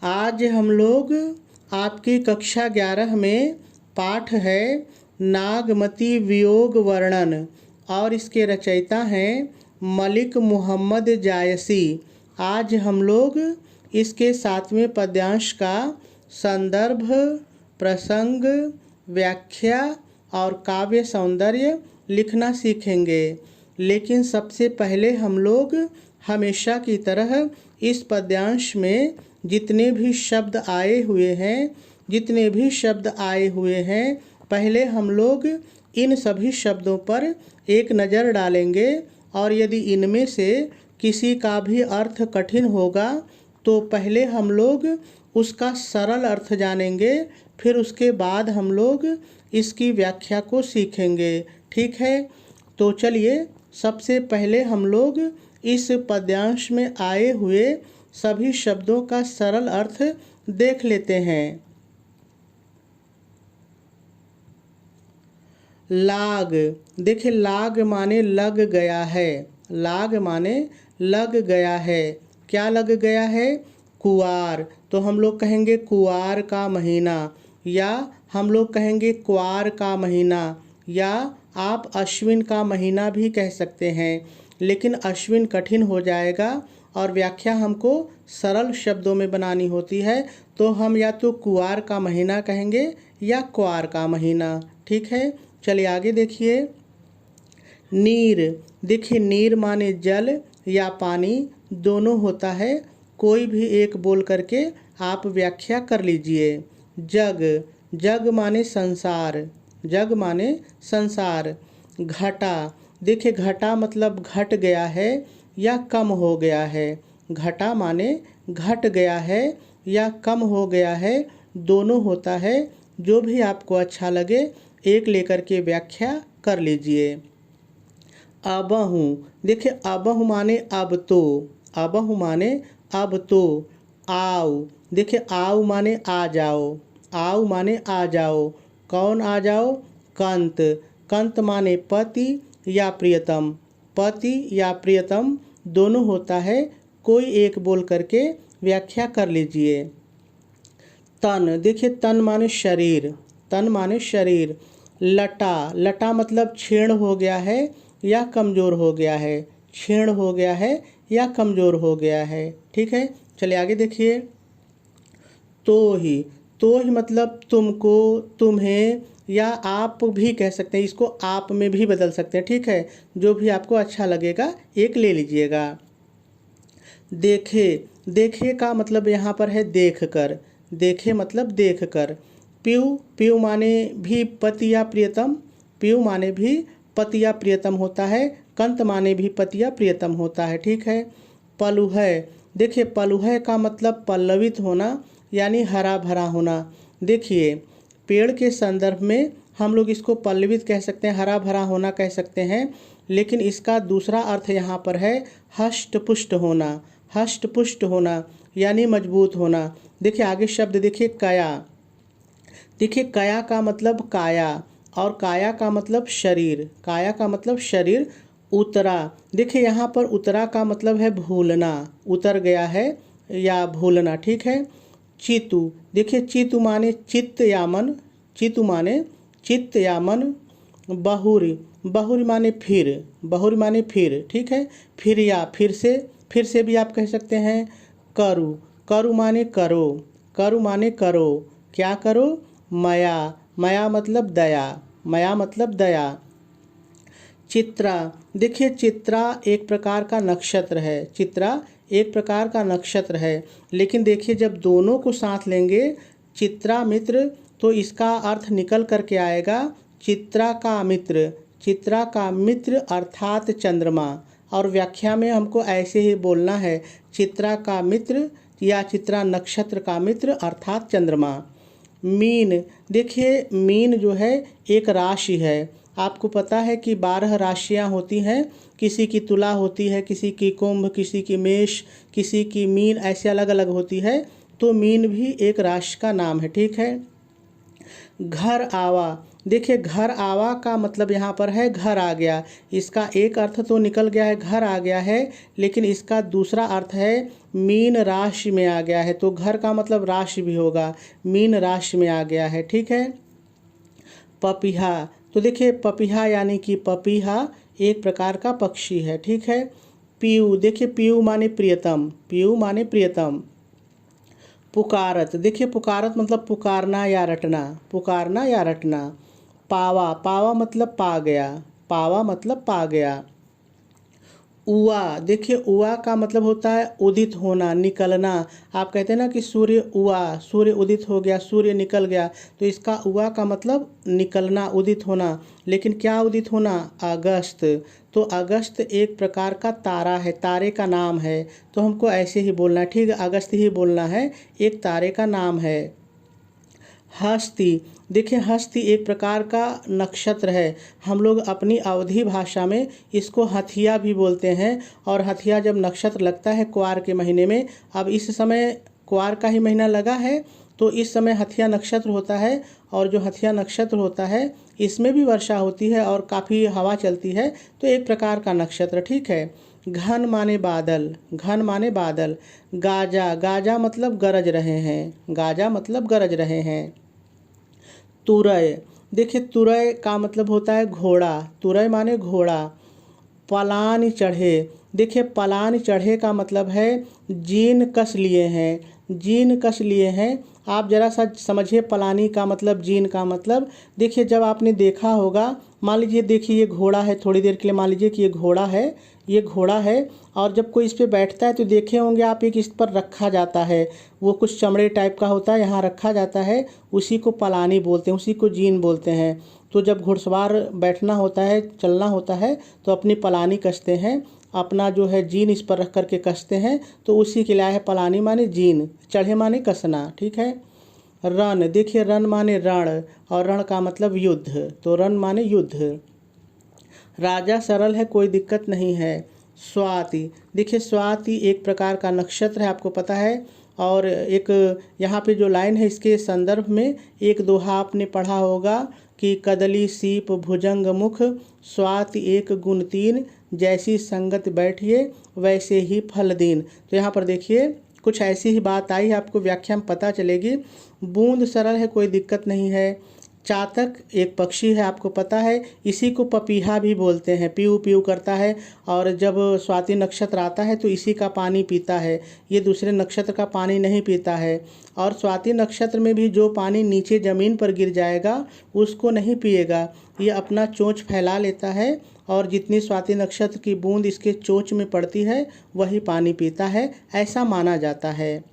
आज हम लोग आपकी कक्षा 11 में पाठ है नागमती वियोग वर्णन और इसके रचयिता हैं मलिक मोहम्मद जायसी। आज हम लोग इसके 7वें पद्यांश का संदर्भ, प्रसंग, व्याख्या और काव्य सौंदर्य लिखना सीखेंगे। लेकिन सबसे पहले हम लोग हमेशा की तरह इस पद्यांश में जितने भी शब्द आए हैं पहले हम लोग इन सभी शब्दों पर एक नज़र डालेंगे और यदि इनमें से किसी का भी अर्थ कठिन होगा तो पहले हम लोग उसका सरल अर्थ जानेंगे, फिर उसके बाद हम लोग इसकी व्याख्या को सीखेंगे। ठीक है, तो चलिए सबसे पहले हम लोग इस पद्यांश में आए हुए सभी शब्दों का सरल अर्थ देख लेते हैं। लाग, देखिए लाग माने लग गया है। लाग माने लग गया है। क्या लग गया है? कुआर, तो हम लोग कहेंगे कुआर का महीना, या हम लोग कहेंगे क्वार का महीना, या आप अश्विन का महीना भी कह सकते हैं। लेकिन अश्विन कठिन हो जाएगा और व्याख्या हमको सरल शब्दों में बनानी होती है, तो हम या तो कुआर का महीना कहेंगे या क्वार का महीना। ठीक है, चलिए आगे देखिए। नीर, देखिए नीर माने जल या पानी दोनों होता है, कोई भी एक बोल करके आप व्याख्या कर लीजिए। जग, जग माने संसार, जग माने संसार। घटा, देखिए घटा मतलब घट गया है या कम हो गया है। घटा माने घट गया है या कम हो गया है, दोनों होता है। जो भी आपको अच्छा लगे एक लेकर के व्याख्या कर लीजिए। अबहु, देखिए अबहु माने अब तो, अबहु माने अब तो। आओ, देखिए आओ माने आ जाओ, आओ माने आ जाओ। कौन आ जाओ? कंत, कंत माने पति या प्रियतम, पति या प्रियतम दोनों होता है, कोई एक बोल करके व्याख्या कर लीजिए। तन, देखिए तन माने शरीर, तन माने शरीर। लटा, लटा मतलब क्षीण हो गया है या कमज़ोर हो गया है, क्षीण हो गया है या कमज़ोर हो गया है। ठीक है, चलिए आगे देखिए। तो ही मतलब तुमको, तुम्हें, या आप भी कह सकते हैं, इसको आप में भी बदल सकते हैं। ठीक है, जो भी आपको अच्छा लगेगा एक ले लीजिएगा। देखे, देखे का मतलब यहाँ पर है देख कर, देखे मतलब देख कर। पीयू, पीयू माने भी पति या प्रियतम, पीयू माने भी पति या प्रियतम होता है। कंत माने भी पति या प्रियतम होता है। ठीक है। पलुहै, देखिए पलुहै का मतलब पल्लवित होना यानी हरा भरा होना। देखिए पेड़ के संदर्भ में हम लोग इसको पल्लवित कह सकते हैं, हरा भरा होना कह सकते हैं, लेकिन इसका दूसरा अर्थ यहाँ पर है हष्ट पुष्ट होना, हष्ट पुष्ट होना यानी मजबूत होना। देखिए आगे शब्द देखिए कया, देखिए कया का मतलब काया और काया का मतलब शरीर, काया का मतलब शरीर। उतरा, देखिए यहाँ पर उतरा का मतलब है भूलना, उतर गया है या भूलना। ठीक है। चितु, देखिए चितु माने चित्त या मन, चितु माने चित्त या मन। बहुरी, बहुरी माने फिर, बहुरी माने फिर। ठीक है, फिर या फिर से भी आप कह सकते हैं। करु, करु माने करो, करु माने करो, क्या करो? मया, मया मतलब दया, मया मतलब दया। चित्रा, देखिए चित्रा एक प्रकार का नक्षत्र है, चित्रा एक प्रकार का नक्षत्र है, लेकिन देखिए जब दोनों को साथ लेंगे चित्रा मित्र तो इसका अर्थ निकल करके आएगा चित्रा का मित्र, चित्रा का मित्र अर्थात चंद्रमा। और व्याख्या में हमको ऐसे ही बोलना है चित्रा का मित्र या चित्रा नक्षत्र का मित्र अर्थात चंद्रमा। मीन, देखिए मीन जो है एक राशि है। आपको पता है कि 12 राशियां होती हैं, किसी की तुला होती है, किसी की कुंभ, किसी की मेष, किसी की मीन, ऐसे अलग अलग होती है। तो मीन भी एक राशि का नाम है। ठीक है। घर आवा, देखिए घर आवा का मतलब यहाँ पर है घर आ गया। इसका एक अर्थ तो निकल गया है घर आ गया है, लेकिन इसका दूसरा अर्थ है मीन राशि में आ गया है। तो घर का मतलब राशि भी होगा, मीन राशि में आ गया है। ठीक है। पपीहा, तो देखिए पपीहा यानी कि पपीहा एक प्रकार का पक्षी है। ठीक है। पीयू, देखिए पीयू माने प्रियतम, पीयू माने प्रियतम। पुकारत, देखिए पुकारत मतलब पुकारना या रटना, पुकारना या रटना। पावा, पावा मतलब पा गया, पावा मतलब पा गया। उआ, देखिए उआ का मतलब होता है उदित होना, निकलना। आप कहते हैं ना कि सूर्य उआ, सूर्य उदित हो गया, सूर्य निकल गया, तो इसका उआ का मतलब निकलना, उदित होना। लेकिन क्या उदित होना? अगस्त। तो अगस्त एक प्रकार का तारा है, तारे का नाम है, तो हमको ऐसे ही बोलना है। ठीक है, अगस्त ही बोलना है, एक तारे का नाम है। हस्ती, देखिए हस्ती एक प्रकार का नक्षत्र है। हम लोग अपनी अवधी भाषा में इसको हथिया भी बोलते हैं। और हथिया जब नक्षत्र लगता है क्वार के महीने में, अब इस समय क्वार का ही महीना लगा है, तो इस समय हथिया नक्षत्र होता है। और जो हथिया नक्षत्र होता है इसमें भी वर्षा होती है और काफ़ी हवा चलती है, तो एक प्रकार का नक्षत्र। ठीक है। घन माने बादल, घन माने बादल। गाजा, गाजा मतलब गरज रहे हैं, गाजा मतलब गरज रहे हैं। तुरय, देखिए तुरय का मतलब होता है घोड़ा, तुरय माने घोड़ा। पलान चढ़े, देखिए पलान चढ़े का मतलब है जीन कस लिए हैं, जीन कस लिए हैं। आप जरा सा समझिए पलानी का मतलब, जीन का मतलब। देखिए जब आपने देखा होगा, मान लीजिए देखिए ये घोड़ा है, थोड़ी देर के लिए मान लीजिए कि ये घोड़ा है, ये घोड़ा है। और जब कोई इस पर बैठता है तो देखे होंगे आप, एक इस पर रखा जाता है, वो कुछ चमड़े टाइप का होता है, यहाँ रखा जाता है, उसी को पलानी बोलते हैं, उसी को जीन बोलते हैं। तो जब घुड़सवार बैठना होता है, चलना होता है, तो अपनी पलानी कसते हैं, अपना जो है जीन इस पर रख करके कसते हैं, तो उसी के लिए है पलानी माने जीन, चढ़े माने कसना। ठीक है। रण, देखिए रण माने रण, और रण का मतलब युद्ध, तो रण माने युद्ध। राजा सरल है, कोई दिक्कत नहीं है। स्वाति, देखिए स्वाति एक प्रकार का नक्षत्र है, आपको पता है। और एक यहाँ पे जो लाइन है इसके संदर्भ में एक दोहा आपने पढ़ा होगा कि कदली सीप भुजंग मुख, स्वाति एक गुण तीन, जैसी संगत बैठिए वैसे ही फल दीन। तो यहाँ पर देखिए कुछ ऐसी ही बात आई है, आपको व्याख्या में पता चलेगी। बूंद सरल है, कोई दिक्कत नहीं है। चातक एक पक्षी है, आपको पता है, इसी को पपीहा भी बोलते हैं, पीऊ पीऊ करता है। और जब स्वाति नक्षत्र आता है तो इसी का पानी पीता है, ये दूसरे नक्षत्र का पानी नहीं पीता है। और स्वाति नक्षत्र में भी जो पानी नीचे ज़मीन पर गिर जाएगा उसको नहीं पिएगा, ये अपना चोंच फैला लेता है, और जितनी स्वाति नक्षत्र की बूंद इसके चोंच में पड़ती है वही पानी पीता है, ऐसा माना जाता है।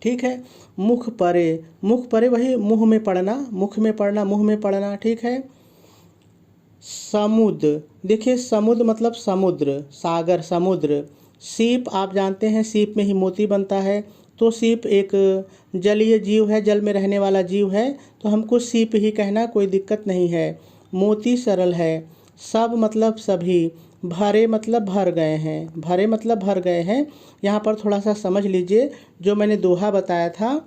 ठीक है। मुख परे, मुख परे वही मुंह में पड़ना, मुख में पड़ना, मुंह में पड़ना। ठीक है। समुद्र, देखिए समुद्र मतलब समुद्र, सागर, समुद्र। सीप, आप जानते हैं सीप में ही मोती बनता है, तो सीप एक जलीय जीव है, जल में रहने वाला जीव है, तो हमको सीप ही कहना, कोई दिक्कत नहीं है। मोती सरल है। सब मतलब सभी। भरे मतलब भर गए हैं, भरे मतलब भर गए हैं। यहाँ पर थोड़ा सा समझ लीजिए, जो मैंने दोहा बताया था,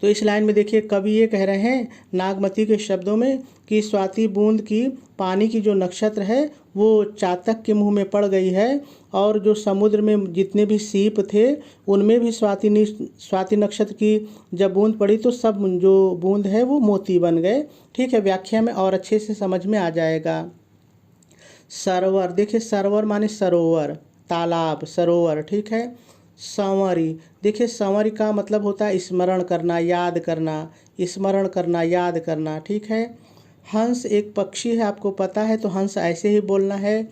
तो इस लाइन में देखिए कवि ये कह रहे हैं नागमती के शब्दों में कि स्वाति बूंद की पानी की जो नक्षत्र है वो चातक के मुंह में पड़ गई है, और जो समुद्र में जितने भी सीप थे उनमें भी स्वाति नक्षत्र की जब बूंद पड़ी तो सब जो बूंद है वो मोती बन गए। ठीक है, व्याख्या में और अच्छे से समझ में आ जाएगा। सरोवर, देखिए सरोवर माने सरोवर, तालाब, सरोवर। ठीक है। संवरी, देखिए संवरी का मतलब होता है स्मरण करना, याद करना, स्मरण करना, याद करना। ठीक है। हंस एक पक्षी है, आपको पता है, तो हंस ऐसे ही बोलना है।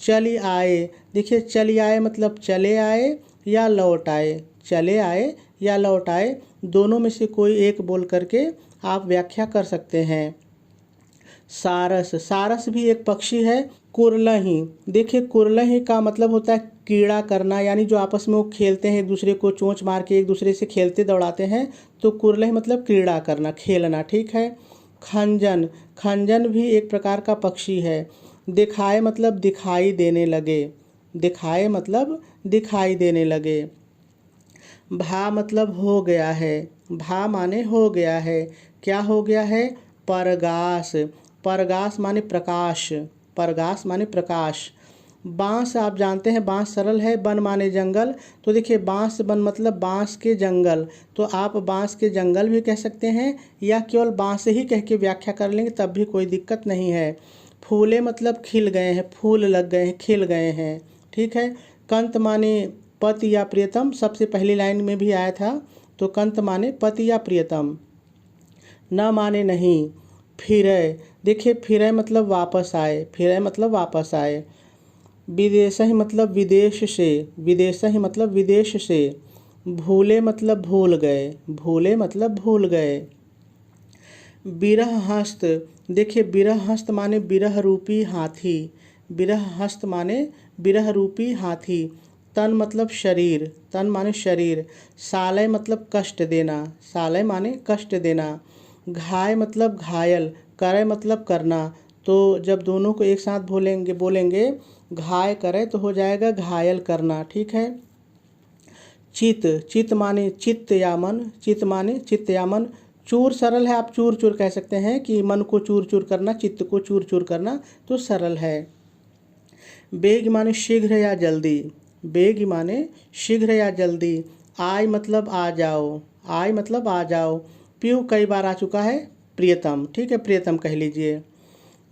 चली आए, देखिए चली आए मतलब चले आए या लौट आए, चले आए या लौट आए, दोनों में से कोई एक बोल करके आप व्याख्या कर सकते हैं। सारस, सारस भी एक पक्षी है। कुरलही, देखिए कुरलही का मतलब होता है कीड़ा करना, यानी जो आपस में वो खेलते हैं, एक दूसरे को चोंच मार के एक दूसरे से खेलते दौड़ाते हैं, तो कुरलही मतलब क्रीड़ा करना, खेलना। ठीक है। खंजन, खंजन भी एक प्रकार का पक्षी है। दिखाए मतलब दिखाई देने लगे, दिखाए मतलब दिखाई देने लगे। भा मतलब हो गया है, भा माने हो गया है। क्या हो गया है? परगास। परगास माने प्रकाश, परगास माने प्रकाश। बांस आप जानते हैं, बांस सरल है, वन माने जंगल। तो देखिए बांस वन मतलब बांस के जंगल, तो आप बांस के जंगल भी कह सकते हैं या केवल बांस ही कह के व्याख्या कर लेंगे तब भी कोई दिक्कत नहीं है। फूले मतलब खिल गए हैं, फूल लग गए हैं, खिल गए हैं। ठीक है। कंत माने पति या प्रियतम, सबसे पहली लाइन में भी आया था। तो कंत माने पति या प्रियतम। न माने नहीं। फिरे, देखिए फिरे मतलब वापस आए, फिरे मतलब वापस आए। विदेश ही मतलब विदेश से, विदेश ही मतलब विदेश से। भूले मतलब भूल गए, भूले मतलब भूल गए। बिरह हस्त, देखिए बिरह हस्त माने बिरह रूपी हाथी, बिरह हस्त माने बिरह रूपी हाथी। तन मतलब शरीर, तन माने शरीर। सालय मतलब कष्ट देना, सालय माने कष्ट देना। घाय मतलब घायल, करे मतलब करना। तो जब दोनों को एक साथ बोलेंगे घाय करे तो हो जाएगा घायल करना। ठीक है। चित, चित माने चित्त या मन, चित माने चित्त या मन। चूर सरल है, आप चूर चूर कह सकते हैं कि मन को चूर चूर करना, चित्त को चूर चूर करना, तो सरल है। बेग माने शीघ्र या जल्दी, बेग माने शीघ्र या जल्दी। आय मतलब आ जाओ, आय मतलब आ जाओ। पीयू कई बार आ चुका है, प्रियतम। ठीक है, प्रियतम कह लीजिए।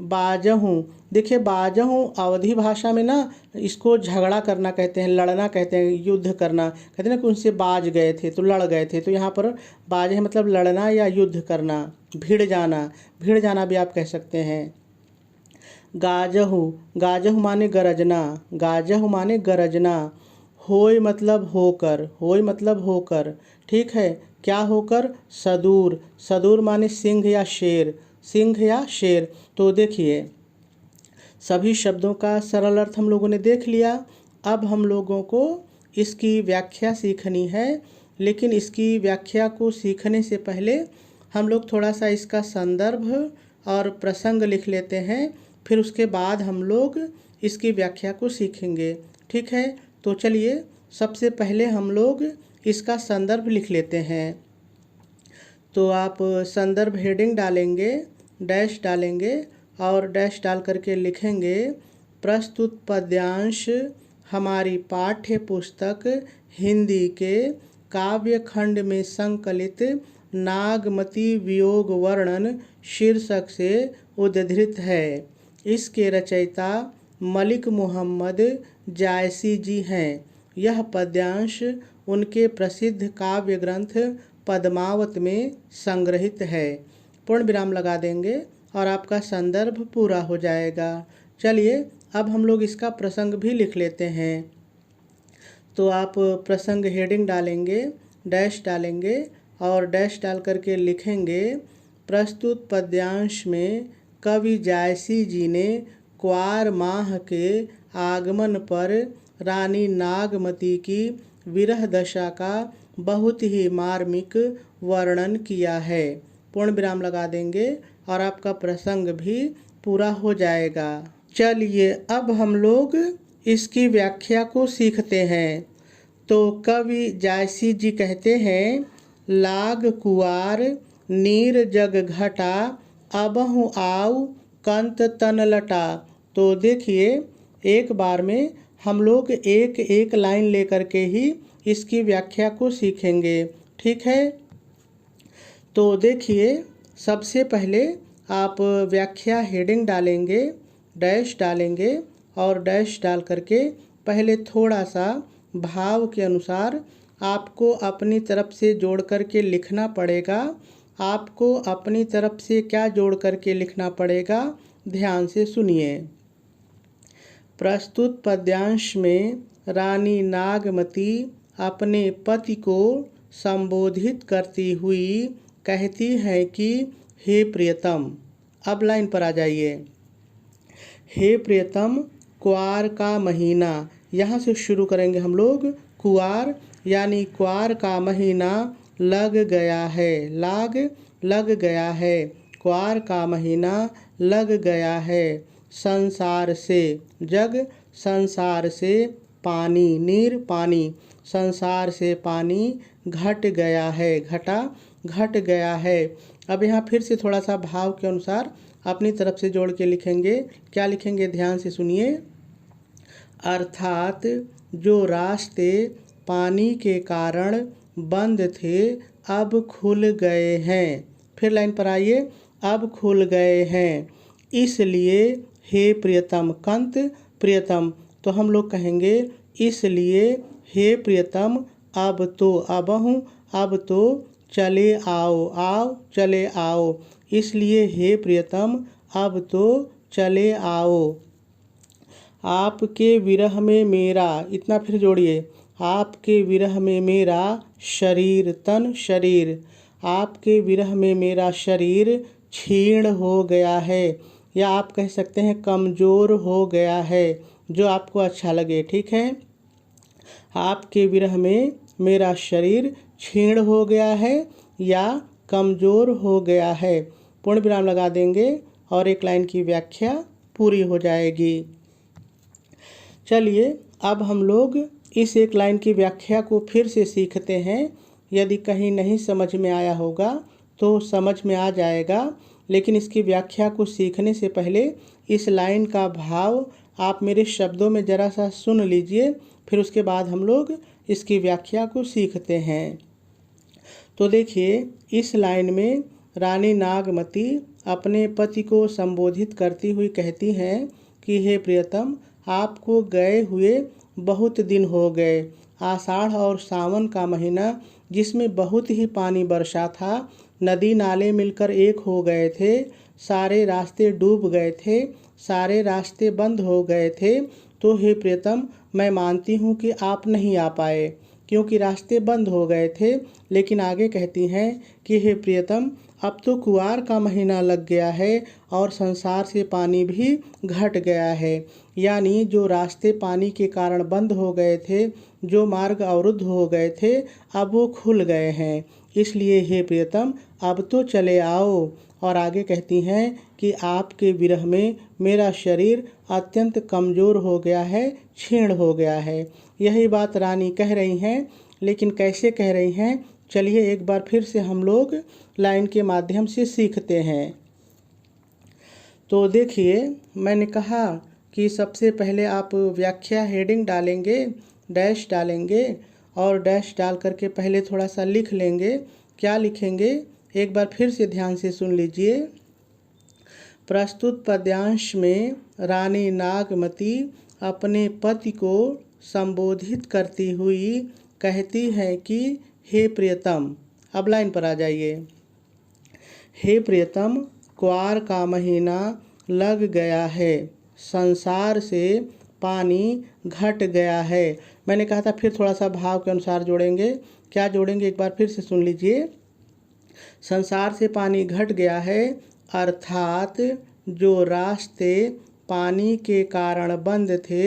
बाजहूँ, देखिए बाजहूँ अवधी भाषा में ना इसको झगड़ा करना कहते हैं, लड़ना कहते हैं, युद्ध करना कहते हैं ना कि उनसे बाज गए थे तो लड़ गए थे। तो यहाँ पर बाज है मतलब लड़ना या युद्ध करना। भिड़ जाना, भिड़ जाना भी आप कह सकते हैं। गाजहू, गाजहू माने गरजना, गाजहू माने गरजना। होय मतलब होकर, होय मतलब होकर। ठीक है। क्या होकर? सदूर, सदूर माने सिंह या शेर, सिंह या शेर। तो देखिए सभी शब्दों का सरल अर्थ हम लोगों ने देख लिया। अब हम लोगों को इसकी व्याख्या सीखनी है, लेकिन इसकी व्याख्या को सीखने से पहले हम लोग थोड़ा सा इसका संदर्भ और प्रसंग लिख लेते हैं, फिर उसके बाद हम लोग इसकी व्याख्या को सीखेंगे। ठीक है। तो चलिए सबसे पहले हम लोग इसका संदर्भ लिख लेते हैं। तो आप संदर्भ हेडिंग डालेंगे, डैश डालेंगे और डैश डाल करके लिखेंगे प्रस्तुत पद्यांश हमारी पाठ्य पुस्तक हिंदी के काव्य खंड में संकलित नागमती वियोग वर्णन शीर्षक से उद्धृत है। इसके रचयिता मलिक मोहम्मद जायसी जी हैं। यह पद्यांश उनके प्रसिद्ध काव्य ग्रंथ पद्मावत में संग्रहित है। पूर्ण विराम लगा देंगे और आपका संदर्भ पूरा हो जाएगा। चलिए अब हम लोग इसका प्रसंग भी लिख लेते हैं। तो आप प्रसंग हेडिंग डालेंगे, डैश डालेंगे और डैश डाल करके लिखेंगे प्रस्तुत पद्यांश में कवि जायसी जी ने क्वार माह के आगमन पर रानी नागमती की विरह दशा का बहुत ही मार्मिक वर्णन किया है। पूर्ण विराम लगा देंगे और आपका प्रसंग भी पूरा हो जाएगा। चलिए अब हम लोग इसकी व्याख्या को सीखते हैं। तो कवि जायसी जी कहते हैं लाग कुआर नीर जग घटा अबहु आऊ कंत तन लटा। तो देखिए एक बार में हम लोग एक एक लाइन लेकर के ही इसकी व्याख्या को सीखेंगे। ठीक है। तो देखिए सबसे पहले आप व्याख्या हेडिंग डालेंगे, डैश डालेंगे और डैश डाल करके पहले थोड़ा सा भाव के अनुसार आपको अपनी तरफ से जोड़ करके लिखना पड़ेगा। आपको अपनी तरफ से क्या जोड़ करके लिखना पड़ेगा, ध्यान से सुनिए। प्रस्तुत पद्यांश में रानी नागमती अपने पति को संबोधित करती हुई कहती है कि हे प्रियतम। अब लाइन पर आ जाइए। हे प्रियतम, क्वार का महीना, यहाँ से शुरू करेंगे हम लोग। कुआर यानी क्वार का महीना लग गया है, लग गया है। क्वार का महीना लग गया है। संसार से जग, संसार से पानी नीर पानी, संसार से पानी घट गया है, घटा घट गया है। अब यहाँ फिर से थोड़ा सा भाव के अनुसार अपनी तरफ से जोड़ के लिखेंगे। क्या लिखेंगे, ध्यान से सुनिए। अर्थात जो रास्ते पानी के कारण बंद थे अब खुल गए हैं। फिर लाइन पर आइए, अब खुल गए हैं। इसलिए हे प्रियतम, कंत प्रियतम, तो हम लोग कहेंगे इसलिए हे प्रियतम अब तो, अब तो चले आओ, चले आओ। इसलिए हे प्रियतम अब तो चले आओ। आपके विरह में मेरा, इतना फिर जोड़िए, आपके विरह में मेरा शरीर, तन शरीर, आपके विरह में मेरा शरीर क्षीण हो गया है, या आप कह सकते हैं कमज़ोर हो गया है, जो आपको अच्छा लगे, ठीक है। आपके विरह में मेरा शरीर क्षीण हो गया है या कमज़ोर हो गया है। पूर्ण विराम लगा देंगे और एक लाइन की व्याख्या पूरी हो जाएगी। चलिए अब हम लोग इस एक लाइन की व्याख्या को फिर से सीखते हैं। यदि कहीं नहीं समझ में आया होगा तो समझ में आ जाएगा, लेकिन इसकी व्याख्या को सीखने से पहले इस लाइन का भाव आप मेरे शब्दों में ज़रा सा सुन लीजिए, फिर उसके बाद हम लोग इसकी व्याख्या को सीखते हैं। तो देखिए, इस लाइन में रानी नागमती अपने पति को संबोधित करती हुई कहती हैं कि हे प्रियतम, आपको गए हुए बहुत दिन हो गए। आषाढ़ और सावन का महीना जिसमें बहुत ही पानी बरसा था, नदी नाले मिलकर एक हो गए थे, सारे रास्ते डूब गए थे, सारे रास्ते बंद हो गए थे। तो हे प्रियतम, मैं मानती हूँ कि आप नहीं आ पाए क्योंकि रास्ते बंद हो गए थे। लेकिन आगे कहती हैं कि हे प्रियतम, अब तो कुआर का महीना लग गया है और संसार से पानी भी घट गया है। यानी जो रास्ते पानी के कारण बंद हो गए थे, जो मार्ग अवरुद्ध हो गए थे, अब वो खुल गए हैं। इसलिए हे प्रियतम अब तो चले आओ। और आगे कहती हैं कि आपके विरह में मेरा शरीर अत्यंत कमज़ोर हो गया है, क्षीण हो गया है। यही बात रानी कह रही हैं, लेकिन कैसे कह रही हैं, चलिए एक बार फिर से हम लोग लाइन के माध्यम से सीखते हैं। तो देखिए, मैंने कहा कि सबसे पहले आप व्याख्या हेडिंग डालेंगे, डैश डालेंगे और डैश डाल करके पहले थोड़ा सा लिख लेंगे। क्या लिखेंगे, एक बार फिर से ध्यान से सुन लीजिए। प्रस्तुत पद्यांश में रानी नागमती अपने पति को संबोधित करती हुई कहती है कि हे प्रियतम। अब लाइन पर आ जाइए। हे प्रियतम, कुआर का महीना लग गया है, संसार से पानी घट गया है। मैंने कहा था फिर थोड़ा सा भाव के अनुसार जोड़ेंगे। क्या जोड़ेंगे, एक बार फिर से सुन लीजिए। संसार से पानी घट गया है, अर्थात जो रास्ते पानी के कारण बंद थे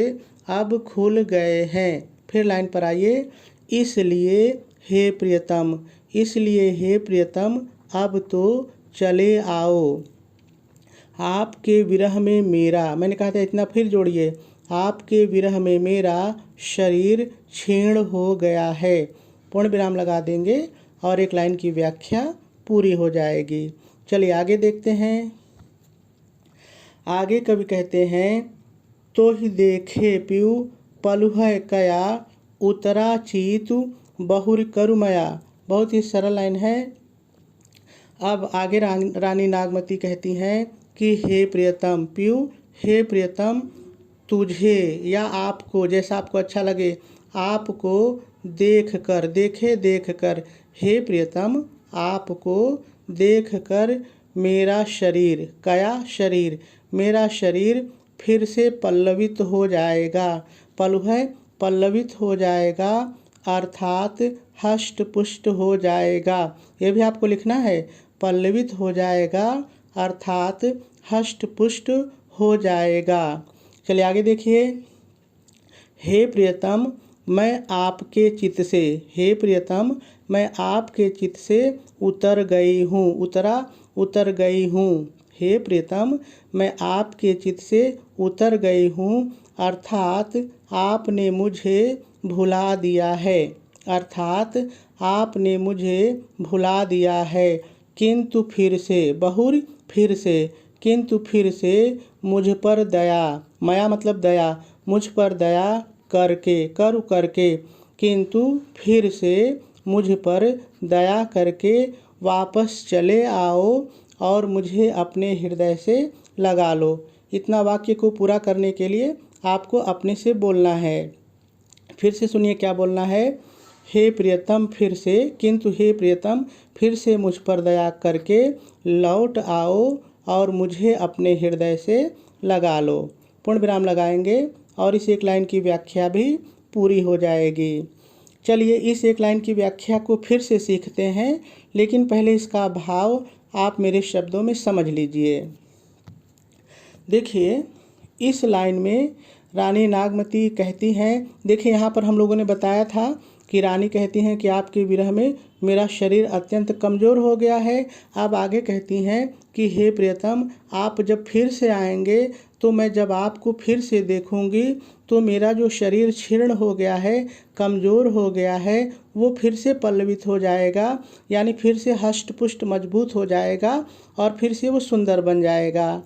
अब खुल गए हैं। फिर लाइन पर आइए। इसलिए हे प्रियतम, इसलिए हे प्रियतम अब तो चले आओ। आपके विरह में मेरा, मैंने कहा था इतना फिर जोड़िए, आपके विरह में मेरा शरीर क्षीण हो गया है। पूर्ण विराम लगा देंगे और एक लाइन की व्याख्या पूरी हो जाएगी। चलिए आगे देखते हैं। आगे कवि कहते हैं, तो ही देखे पीऊ पलुह कया, उतरा चीतु बहुर करुमया। बहुत ही सरल लाइन है। अब आगे रानी नागमती कहती हैं कि हे प्रियतम, पीऊ हे प्रियतम, तुझे या आपको, जैसा आपको अच्छा लगे, आपको देख कर, देख कर, हे प्रियतम आपको देख कर मेरा शरीर, कया शरीर, मेरा शरीर फिर से पल्लवित हो जाएगा। पलुह पल्लवित हो जाएगा, अर्थात हष्ट पुष्ट हो जाएगा। ये भी आपको लिखना है, पल्लवित हो जाएगा अर्थात हष्ट पुष्ट हो जाएगा। चलिए आगे देखिए। हे प्रियतम, मैं आपके चित्त से, हे प्रियतम मैं आपके चित्त से उतर गई हूँ, उतर गई हूँ। हे प्रियतम, मैं आपके चित्त से उतर गई हूँ, अर्थात आपने मुझे भुला दिया है, अर्थात आपने मुझे भुला दिया है, किंतु फिर से, बहुरी फिर से, किंतु फिर से मुझ पर दया, माया मतलब दया, मुझ पर दया करके, करके, किंतु फिर से मुझ पर दया करके वापस चले आओ और मुझे अपने हृदय से लगा लो। इतना वाक्य को पूरा करने के लिए आपको अपने से बोलना है। फिर से सुनिए क्या बोलना है। हे प्रियतम फिर से, किंतु हे प्रियतम फिर से मुझ पर दया करके लौट आओ और मुझे अपने हृदय से लगा लो। पूर्ण विराम लगाएंगे और इस एक लाइन की व्याख्या भी पूरी हो जाएगी। चलिए इस एक लाइन की व्याख्या को फिर से सीखते हैं, लेकिन पहले इसका भाव आप मेरे शब्दों में समझ लीजिए। देखिए इस लाइन में रानी नागमती कहती हैं, देखिए यहाँ पर हम लोगों ने बताया था कि रानी कहती हैं कि आपके विरह में मेरा शरीर अत्यंत कमज़ोर हो गया है। अब आगे कहती हैं कि हे प्रियतम आप जब फिर से आएंगे तो मैं जब आपको फिर से देखूंगी तो मेरा जो शरीर क्षीण हो गया है, कमज़ोर हो गया है, वो फिर से पल्लवित हो जाएगा, यानी फिर से हष्ट पुष्ट मजबूत हो जाएगा और फिर से वो सुंदर बन जाएगा।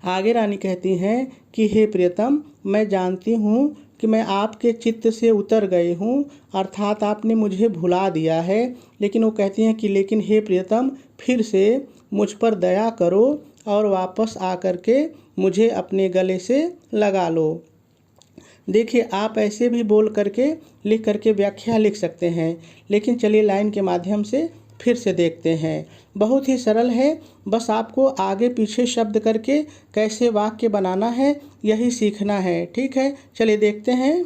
आगे रानी कहती हैं कि हे प्रियतम मैं जानती हूँ कि मैं आपके चित्त से उतर गई हूँ, अर्थात आपने मुझे भुला दिया है। लेकिन वो कहती हैं कि लेकिन हे प्रियतम फिर से मुझ पर दया करो और वापस आकर के मुझे अपने गले से लगा लो। देखिए आप ऐसे भी बोल करके लिख करके व्याख्या लिख सकते हैं, लेकिन चलिए लाइन के माध्यम से फिर से देखते हैं। बहुत ही सरल है, बस आपको आगे पीछे शब्द करके कैसे वाक्य बनाना है यही सीखना है। ठीक है, चलिए देखते हैं।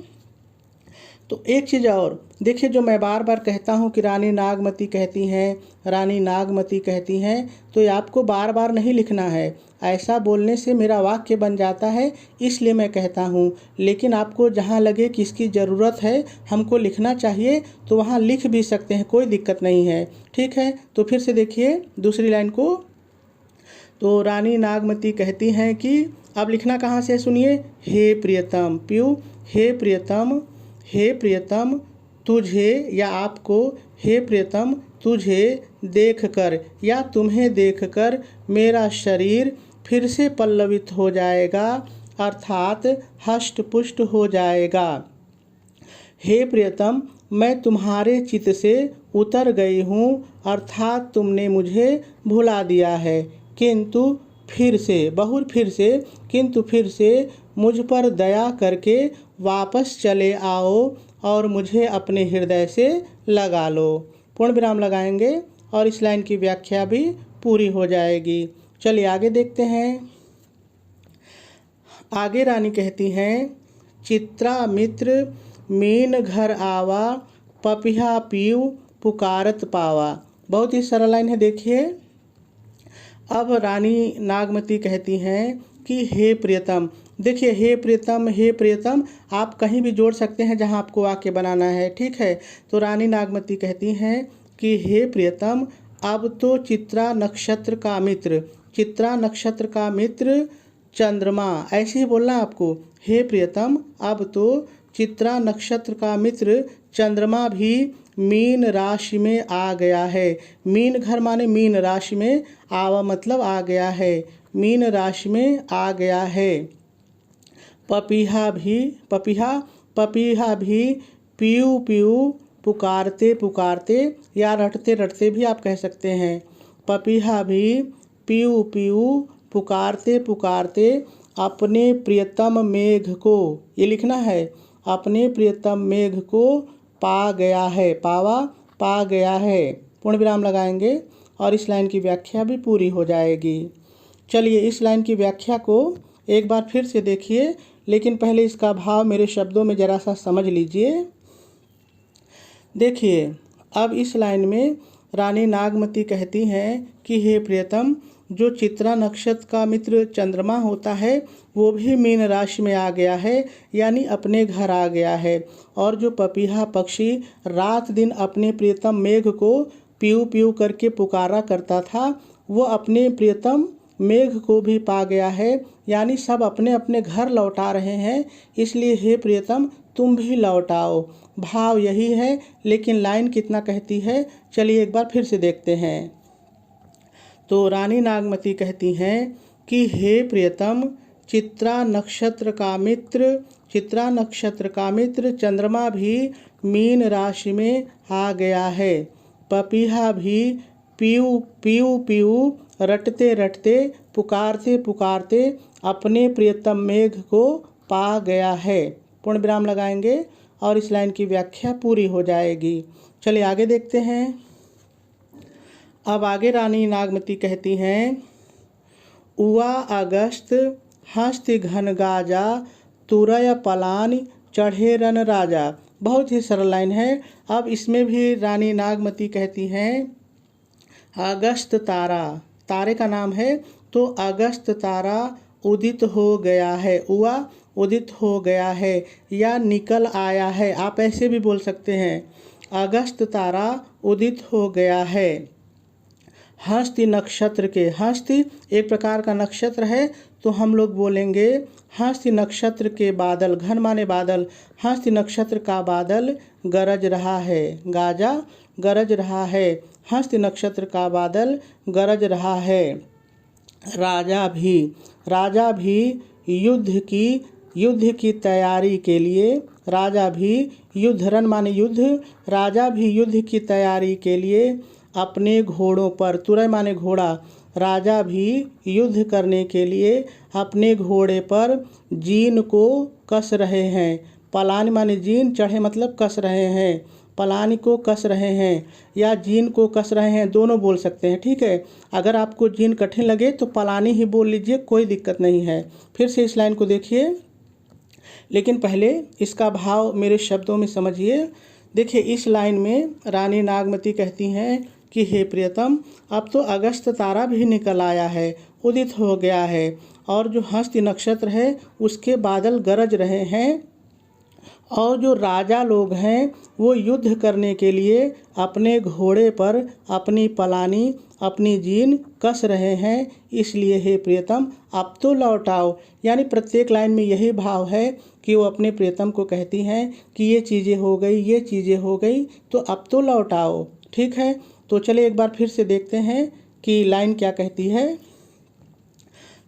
तो एक चीज़ और देखिए, जो मैं बार बार कहता हूँ कि रानी नागमती कहती हैं, रानी नागमती कहती हैं, तो ये आपको बार बार नहीं लिखना है। ऐसा बोलने से मेरा वाक्य बन जाता है, इसलिए मैं कहता हूँ। लेकिन आपको जहाँ लगे कि इसकी ज़रूरत है, हमको लिखना चाहिए, तो वहाँ लिख भी सकते हैं, कोई दिक्कत नहीं है। ठीक है, तो फिर से देखिए दूसरी लाइन को। तो रानी नागमती कहती हैं कि अब लिखना कहाँ से सुनिए। हे प्रियतम, प्यू हे प्रियतम तुझे या आपको, हे प्रियतम तुझे देखकर या तुम्हें देखकर मेरा शरीर फिर से पल्लवित हो जाएगा, अर्थात हष्ट पुष्ट हो जाएगा। हे प्रियतम मैं तुम्हारे चित्त से उतर गई हूँ, अर्थात तुमने मुझे भुला दिया है, किंतु फिर से, बहुर फिर से, किंतु फिर से मुझ पर दया करके वापस चले आओ और मुझे अपने हृदय से लगा लो। पूर्ण विराम लगाएंगे और इस लाइन की व्याख्या भी पूरी हो जाएगी। चलिए आगे देखते हैं। आगे रानी कहती हैं, चित्रा मित्र मीन घर आवा, पपिहा पीऊ पुकारत पावा। बहुत ही सरल लाइन है, देखिए। अब रानी नागमती कहती हैं कि हे प्रियतम, देखिए हे प्रियतम आप कहीं भी जोड़ सकते हैं जहां आपको वाक्य बनाना है। ठीक है, तो रानी नागमती कहती हैं कि हे प्रियतम अब तो चित्रा नक्षत्र का मित्र, चित्रा नक्षत्र का मित्र चंद्रमा, ऐसे ही बोलना आपको। हे प्रियतम अब तो चित्रा नक्षत्र का मित्र चंद्रमा भी मीन राशि में आ गया है। मीन घर माने मीन राशि में, आवा मतलब आ गया है, मीन राशि में आ गया है। पपीहा भी पीऊ पीऊ पुकारते पुकारते या रटते रटते भी आप कह सकते हैं। पपीहा भी पीऊ पीऊ पुकारते पुकारते अपने प्रियतम मेघ को, ये लिखना है, अपने प्रियतम मेघ को पा गया है, पावा पा गया है। पूर्ण विराम लगाएंगे और इस लाइन की व्याख्या भी पूरी हो जाएगी। चलिए इस लाइन की व्याख्या को एक बार फिर से देखिए, लेकिन पहले इसका भाव मेरे शब्दों में ज़रा सा समझ लीजिए। देखिए अब इस लाइन में रानी नागमती कहती हैं कि हे प्रियतम जो चित्रा नक्षत्र का मित्र चंद्रमा होता है वो भी मीन राशि में आ गया है, यानी अपने घर आ गया है। और जो पपीहा पक्षी रात दिन अपने प्रियतम मेघ को पीऊ पीऊ करके पुकारा करता था, वो अपने प्रियतम मेघ को भी पा गया है, यानी सब अपने अपने घर लौटा रहे हैं, इसलिए हे प्रियतम तुम भी लौटाओ। भाव यही है, लेकिन लाइन कितना कहती है चलिए एक बार फिर से देखते हैं। तो रानी नागमती कहती हैं कि हे प्रियतम, चित्रा नक्षत्र का मित्र चंद्रमा भी मीन राशि में आ गया है। पपीहा भी पीऊ पीऊ पीऊ रटते रटते पुकारते पुकारते अपने प्रियतम मेघ को पा गया है। पूर्ण विराम लगाएंगे और इस लाइन की व्याख्या पूरी हो जाएगी। चलिए आगे देखते हैं। अब आगे रानी नागमती कहती हैं, उआ अगस्त हस्ति घन गाजा तुरय पलान चढ़े रन राजा। बहुत ही सरल लाइन है। अब इसमें भी रानी नागमती कहती हैं, अगस्त तारा, तारे का नाम है, तो अगस्त तारा उदित हो गया है। उआ उदित हो गया है या निकल आया है, आप ऐसे भी बोल सकते हैं। अगस्त तारा उदित हो गया है। हस्ति नक्षत्र के, हस्ति एक प्रकार का नक्षत्र है, तो हम लोग बोलेंगे हस्ति नक्षत्र के बादल, घन माने बादल, हस्ति नक्षत्र का बादल गरज रहा है। गाजा गरज रहा है, हस्ति नक्षत्र का बादल गरज रहा है। राजा भी युद्ध की तैयारी के लिए, राजा भी युद्ध, रन माने युद्ध, राजा भी युद्ध की तैयारी के लिए अपने घोड़ों पर, तुरय माने घोड़ा, राजा भी युद्ध करने के लिए अपने घोड़े पर जीन को कस रहे हैं। पलान माने जीन, चढ़े मतलब कस रहे हैं, पलानी को कस रहे हैं या जीन को कस रहे हैं, दोनों बोल सकते हैं। ठीक है, अगर आपको जीन कठिन लगे तो पलानी ही बोल लीजिए, कोई दिक्कत नहीं है। फिर से इस लाइन को देखिए, लेकिन पहले इसका भाव मेरे शब्दों में समझिए। देखिए इस लाइन में रानी नागमती कहती हैं कि हे प्रियतम, अब तो अगस्त तारा भी निकल आया है, उदित हो गया है, और जो हस्ति नक्षत्र है उसके बादल गरज रहे हैं, और जो राजा लोग हैं वो युद्ध करने के लिए अपने घोड़े पर अपनी पलानी, अपनी जीन कस रहे हैं, इसलिए हे प्रियतम अब तो लौटाओ। यानी प्रत्येक लाइन में यही भाव है कि वो अपने प्रियतम को कहती हैं कि ये चीज़ें हो गई, ये चीज़ें हो गई, तो अब तो लौटाओ। ठीक है, तो चलिए एक बार फिर से देखते हैं कि लाइन क्या कहती है।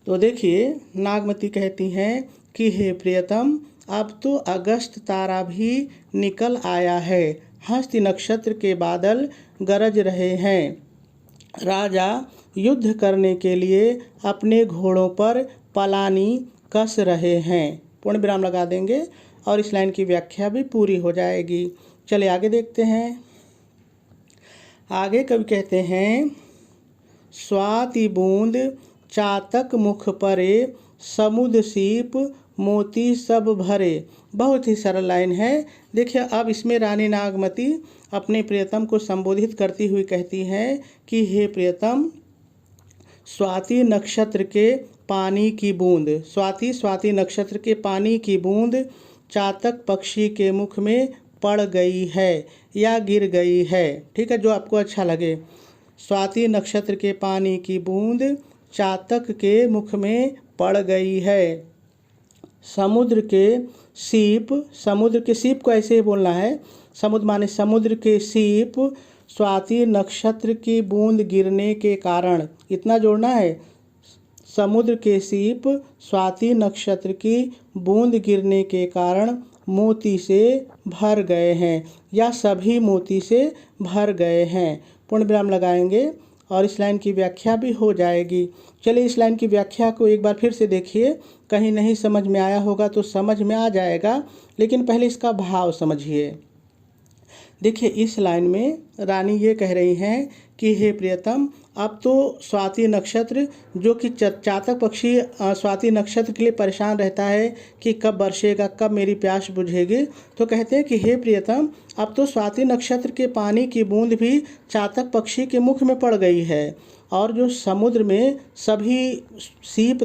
तो देखिए नागमती कहती हैं कि हे प्रियतम, अब तो अगस्त तारा भी निकल आया है, हस्ति नक्षत्र के बादल गरज रहे हैं, राजा युद्ध करने के लिए अपने घोड़ों पर पलानी कस रहे हैं। पूर्ण विराम लगा देंगे और इस लाइन की व्याख्या भी पूरी हो जाएगी। चलिए आगे देखते हैं। आगे कवि कहते हैं, स्वाति बूंद चातक मुख परे समुद्र सीप मोती सब भरे। बहुत ही सरल लाइन है। देखिए अब इसमें रानी नागमती अपने प्रियतम को संबोधित करती हुई कहती हैं कि हे प्रियतम, स्वाति नक्षत्र के पानी की बूंद, स्वाति नक्षत्र के पानी की बूंद चातक पक्षी के मुख में पड़ गई है या गिर गई है। ठीक है, जो आपको अच्छा लगे। स्वाति नक्षत्र के पानी की बूंद चातक के मुख में पड़ गई है। समुद्र के सीप को ऐसे ही बोलना है, समुद्र माने समुद्र के सीप स्वाति नक्षत्र की बूंद गिरने के कारण, इतना जोड़ना है, समुद्र के सीप स्वाति नक्षत्र की बूंद गिरने के कारण मोती से भर गए हैं या सभी मोती से भर गए हैं। पूर्ण विराम लगाएंगे और इस लाइन की व्याख्या भी हो जाएगी। चलिए इस लाइन की व्याख्या को एक बार फिर से देखिए, कहीं नहीं समझ में आया होगा तो समझ में आ जाएगा, लेकिन पहले इसका भाव समझिए। देखिए इस लाइन में रानी ये कह रही हैं कि हे प्रियतम, अब तो स्वाति नक्षत्र जो कि चातक पक्षी स्वाति नक्षत्र के लिए परेशान रहता है कि कब बरसेगा, कब मेरी प्यास बुझेगी, तो कहते हैं कि हे प्रियतम, अब तो स्वाति नक्षत्र के पानी की बूंद भी चातक पक्षी के मुख में पड़ गई है, और जो समुद्र में सभी सीप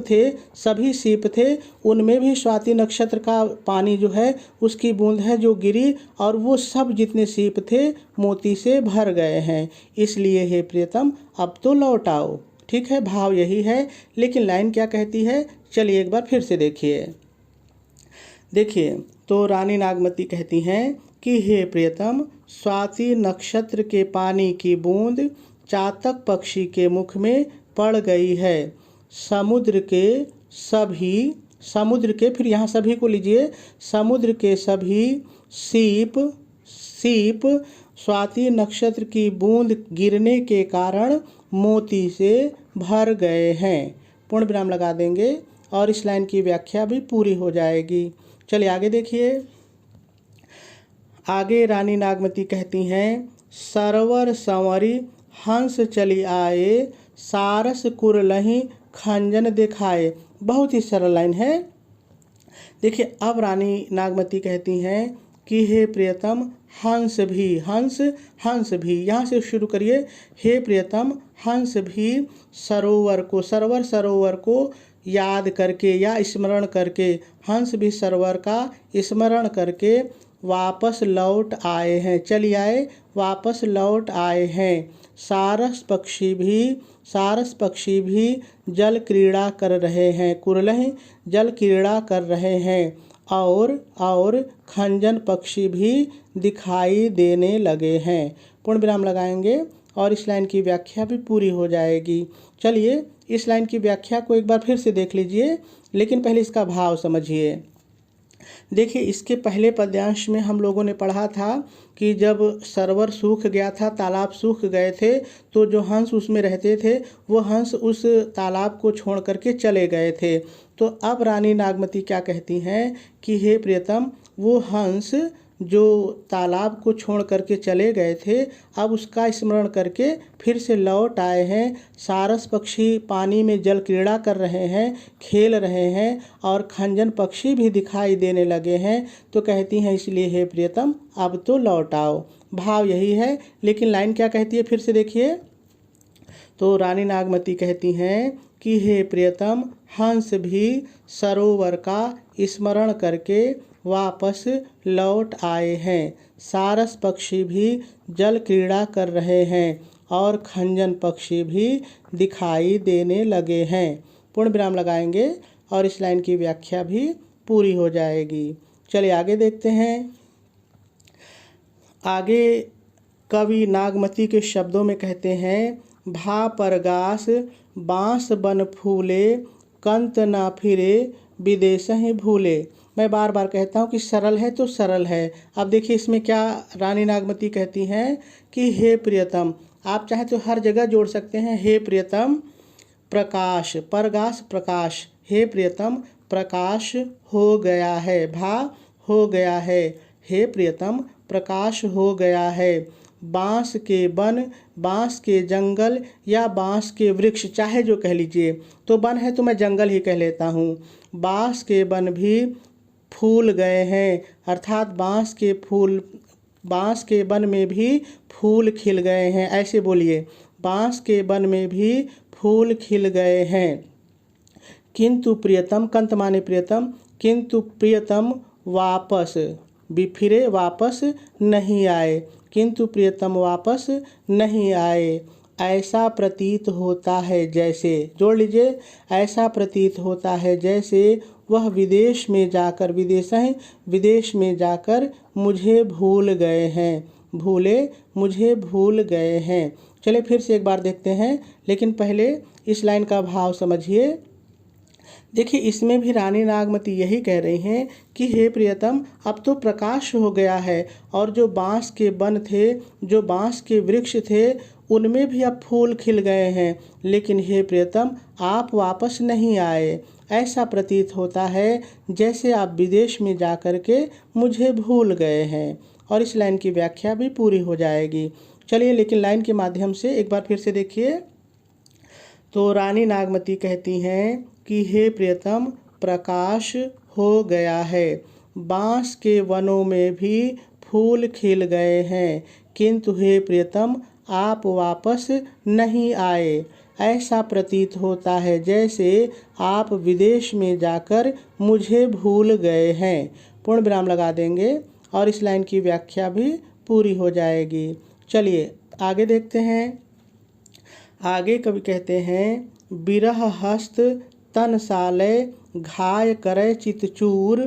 थे उनमें भी स्वाति नक्षत्र का पानी जो है उसकी बूंद है जो गिरी, और वो सब जितने सीप थे मोती से भर गए हैं, इसलिए हे प्रियतम अब तो लौट आओ। ठीक है, भाव यही है, लेकिन लाइन क्या कहती है, चलिए एक बार फिर से देखिए। देखिए, तो रानी नागमती कहती हैं कि हे प्रियतम, स्वाति नक्षत्र के पानी की बूंद चातक पक्षी के मुख में पड़ गई है। समुद्र के फिर यहाँ सभी को लीजिए, समुद्र के सभी सीप स्वाति नक्षत्र की बूंद गिरने के कारण मोती से भर गए हैं। पूर्ण विराम लगा देंगे और इस लाइन की व्याख्या भी पूरी हो जाएगी। चलिए आगे देखिए। आगे रानी नागमती कहती हैं, सरवर संवरी हंस चली आए, सारस कुरलही खंजन दिखाए। बहुत ही सरल लाइन है। देखिए, अब रानी नागमती कहती हैं कि हे प्रियतम, हंस भी यहाँ से शुरू करिए। हे प्रियतम, हंस भी सरोवर को याद करके या स्मरण करके, हंस भी सरोवर का स्मरण करके वापस लौट आए हैं, चली आए, वापस लौट आए हैं। सारस पक्षी भी जल क्रीड़ा कर रहे हैं, कुरलह जल क्रीड़ा कर रहे हैं, और खंजन पक्षी भी दिखाई देने लगे हैं। पूर्ण विराम लगाएंगे और इस लाइन की व्याख्या भी पूरी हो जाएगी। चलिए इस लाइन की व्याख्या को एक बार फिर से देख लीजिए, लेकिन पहले इसका भाव समझिए। देखिए, इसके पहले पद्यांश में हम लोगों ने पढ़ा था कि जब सरोवर सूख गया था, तालाब सूख गए थे, तो जो हंस उसमें रहते थे वो हंस उस तालाब को छोड़ करके चले गए थे। तो अब रानी नागमती क्या कहती हैं कि हे प्रियतम, वो हंस जो तालाब को छोड़ करके चले गए थे, अब उसका स्मरण करके फिर से लौट आए हैं। सारस पक्षी पानी में जल क्रीड़ा कर रहे हैं, खेल रहे हैं, और खंजन पक्षी भी दिखाई देने लगे हैं। तो कहती हैं इसलिए हे प्रियतम, अब तो लौट आओ। भाव यही है, लेकिन लाइन क्या कहती है फिर से देखिए। तो रानी नागमती कहती हैं कि हे प्रियतम, हंस भी सरोवर का स्मरण करके वापस लौट आए हैं। सारस पक्षी भी जल क्रीड़ा कर रहे हैं, और खंजन पक्षी भी दिखाई देने लगे हैं। पूर्ण विराम लगाएंगे और इस लाइन की व्याख्या भी पूरी हो जाएगी। चलिए आगे देखते हैं। आगे कवि नागमती के शब्दों में कहते हैं, भा परगास बांस बन फूले, कंत ना फिरे विदेश ही भूले। मैं बार बार कहता हूँ कि सरल है तो सरल है। अब देखिए इसमें क्या रानी नागमती कहती हैं कि हे प्रियतम, आप चाहे तो हर जगह जोड़ सकते हैं। हे प्रियतम प्रकाश, परगास प्रकाश, हे प्रियतम प्रकाश हो गया है, भा हो गया है, हे प्रियतम प्रकाश हो गया है। बांस के वन, बांस के जंगल या बांस के वृक्ष, चाहे जो कह लीजिए, तो वन है तो मैं जंगल ही कह लेता हूँ। बांस के वन भी फूल गए हैं, अर्थात बांस के वन में भी फूल खिल गए हैं। ऐसे बोलिए, बांस के वन में भी फूल खिल गए हैं। किंतु प्रियतम, कंत माने प्रियतम, किंतु प्रियतम वापस फिरे वापस नहीं आए, किंतु प्रियतम वापस नहीं आए। ऐसा प्रतीत होता है जैसे, जोड़ लीजिए, ऐसा प्रतीत होता है जैसे वह विदेश में जाकर मुझे भूल गए हैं, मुझे भूल गए हैं। चलिए फिर से एक बार देखते हैं, लेकिन पहले इस लाइन का भाव समझिए। देखिए, इसमें भी रानी नागमती यही कह रही हैं कि हे प्रियतम, अब तो प्रकाश हो गया है, और जो बांस के वन थे, जो बांस के वृक्ष थे, उनमें भी अब फूल खिल गए हैं, लेकिन हे प्रियतम आप वापस नहीं आए। ऐसा प्रतीत होता है जैसे आप विदेश में जाकर के मुझे भूल गए हैं। और इस लाइन की व्याख्या भी पूरी हो जाएगी। चलिए, लेकिन लाइन के माध्यम से एक बार फिर से देखिए। तो रानी नागमती कहती हैं कि हे प्रियतम प्रकाश हो गया है, बांस के वनों में भी फूल खिल गए हैं, किंतु हे प्रियतम आप वापस नहीं आए। ऐसा प्रतीत होता है जैसे आप विदेश में जाकर मुझे भूल गए हैं। पूर्ण विराम लगा देंगे और इस लाइन की व्याख्या भी पूरी हो जाएगी। चलिए आगे देखते हैं। आगे कवि कहते हैं बिरह हस्त तन सालय घाय करे चितचूर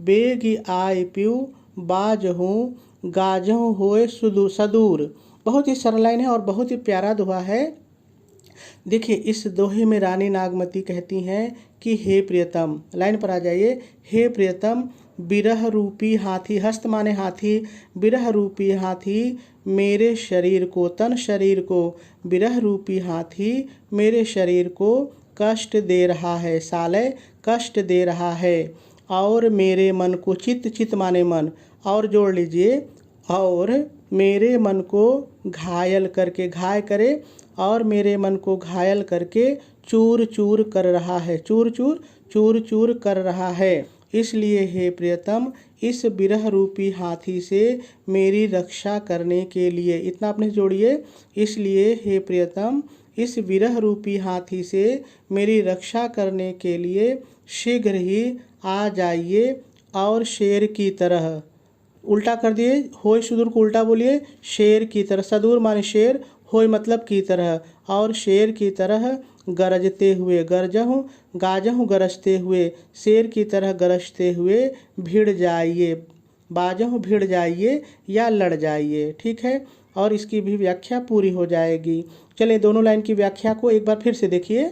बेगी आय प्यू बाजहूँ गाजहूँ होए सदूर। बहुत ही सरल लाइन है और बहुत ही प्यारा दोहा है। देखिए इस दोहे में रानी नागमती कहती हैं कि हे प्रियतम, लाइन पर आ जाइए। हे प्रियतम बिरह रूपी हाथी, हस्त माने हाथी, बिरह रूपी हाथी मेरे शरीर को, तन शरीर को, बिरह रूपी हाथी मेरे शरीर को कष्ट दे रहा है, सालय कष्ट दे रहा है। और मेरे मन को, चित, चित माने मन, और जोड़ लीजिए, और मेरे मन को घायल करके, घाय करे, और मेरे मन को घायल करके चूर चूर कर रहा है, चूर चूर कर रहा है। इसलिए हे प्रियतम इस बिरह रूपी हाथी से मेरी रक्षा करने के लिए, इतना अपने जोड़िए, इसलिए हे प्रियतम इस बिरह रूपी हाथी से मेरी रक्षा करने के लिए शीघ्र ही आ जाइए और शेर की तरह, उल्टा कर दिए, होय सुदूर को उल्टा बोलिए, शेर की तरह, सदूर माने शेर, होय मतलब की तरह, और शेर की तरह गरजते हुए, गरजहूँ गाजहूँ गरजते हुए, शेर की तरह गरजते हुए भिड़ जाइए, बाजहूँ भिड़ जाइए या लड़ जाइए। ठीक है, और इसकी भी व्याख्या पूरी हो जाएगी। चलिए दोनों लाइन की व्याख्या को एक बार फिर से देखिए।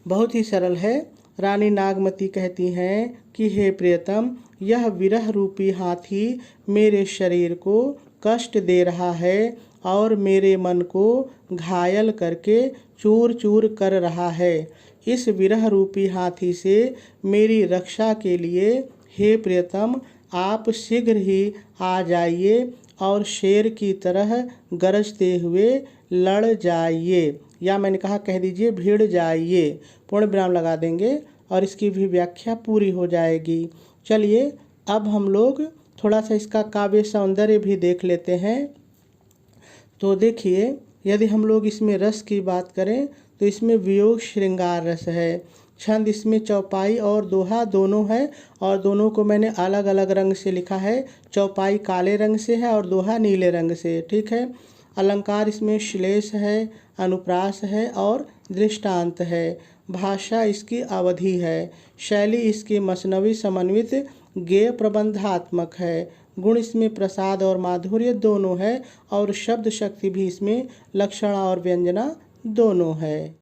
बहुत ही सरल है। रानी नागमती कहती हैं कि हे प्रियतम यह विरह रूपी हाथी मेरे शरीर को कष्ट दे रहा है और मेरे मन को घायल करके चूर चूर कर रहा है। इस विरह रूपी हाथी से मेरी रक्षा के लिए हे प्रियतम आप शीघ्र ही आ जाइए और शेर की तरह गरजते हुए लड़ जाइए, या मैंने कहा कह दीजिए भिड़ जाइए, पूर्ण विराम लगा देंगे और इसकी भी व्याख्या पूरी हो जाएगी। चलिए अब हम लोग थोड़ा सा इसका काव्य सौंदर्य भी देख लेते हैं। तो देखिए यदि हम लोग इसमें रस की बात करें तो इसमें वियोग श्रृंगार रस है। छंद इसमें चौपाई और दोहा दोनों है, और दोनों को मैंने अलग अलग रंग से लिखा है। चौपाई काले रंग से है और दोहा नीले रंग से। ठीक है, अलंकार इसमें श्लेष है, अनुप्रास है और दृष्टांत है। भाषा इसकी अवधि है। शैली इसकी मसनवी समन्वित गेय प्रबंधात्मक है। गुण इसमें प्रसाद और माधुर्य दोनों है, और शब्द शक्ति भी इसमें लक्षणा और व्यंजना दोनों है।